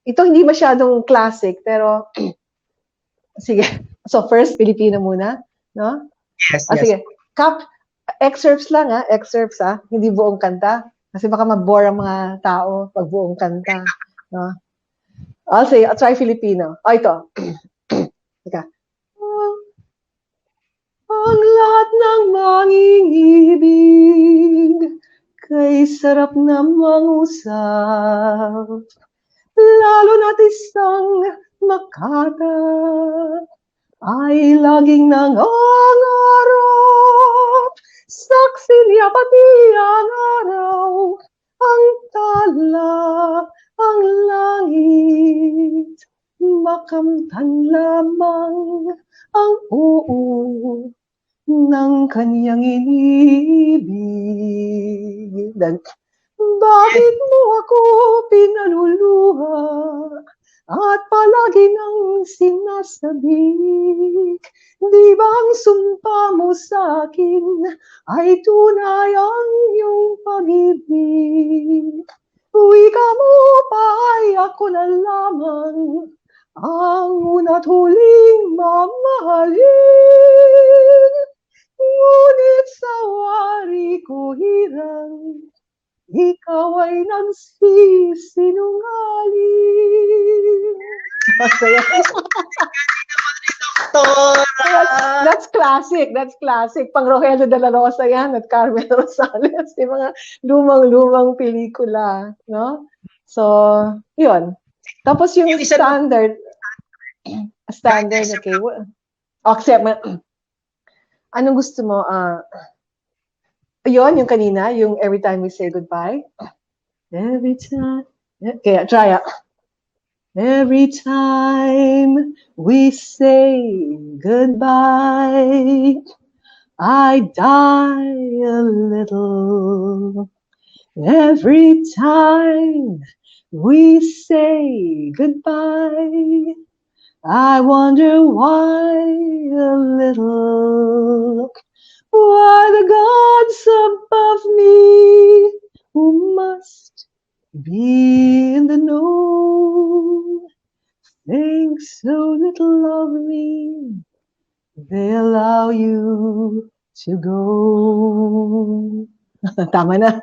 ito hindi masyadong classic, pero sige. So first, Filipino muna, no? Yes, yes. Sige. Excerpts lang, excerpts, hindi buong kanta. Kasi baka mag-bore ang mga tao pag buong kanta, no? I'll try Filipino. Ito. Teka. Ang lahat ng mangingibig kay sarap na mangusap, lalo na't isang makata ay laging nangangarap. Saksi niya pati ang araw, ang tala, ang langit, makamtan lamang ang oo ng kanyang inibig. Bakit mo ako pinaluluha at palagi nang sinasabik? Di ba ang sumpa mo sa akin ay tunay ang iyong pag-ibig? Wika mo pa ay ako na lamang ang una't huling mamahalin. Ngunit sa wari ko hirang, ikaw ay nagsisinungaling. Masaya. That's classic. That's classic. Pang Rogelio de la Rosa yan at Carmen Rosales. Yung mga lumang-lumang pelikula. No? So, yun. Tapos yung standard. Standard, okay. Accept mo. Anong gusto mo? Yun, yung kanina, yung Every Time We Say Goodbye. Every time. Okay, try it. Every time we say goodbye, I die a little. Every time we say goodbye, I wonder why a little. Why the gods above me, who must be in the know, think so little of me, they allow you to go. Tama na.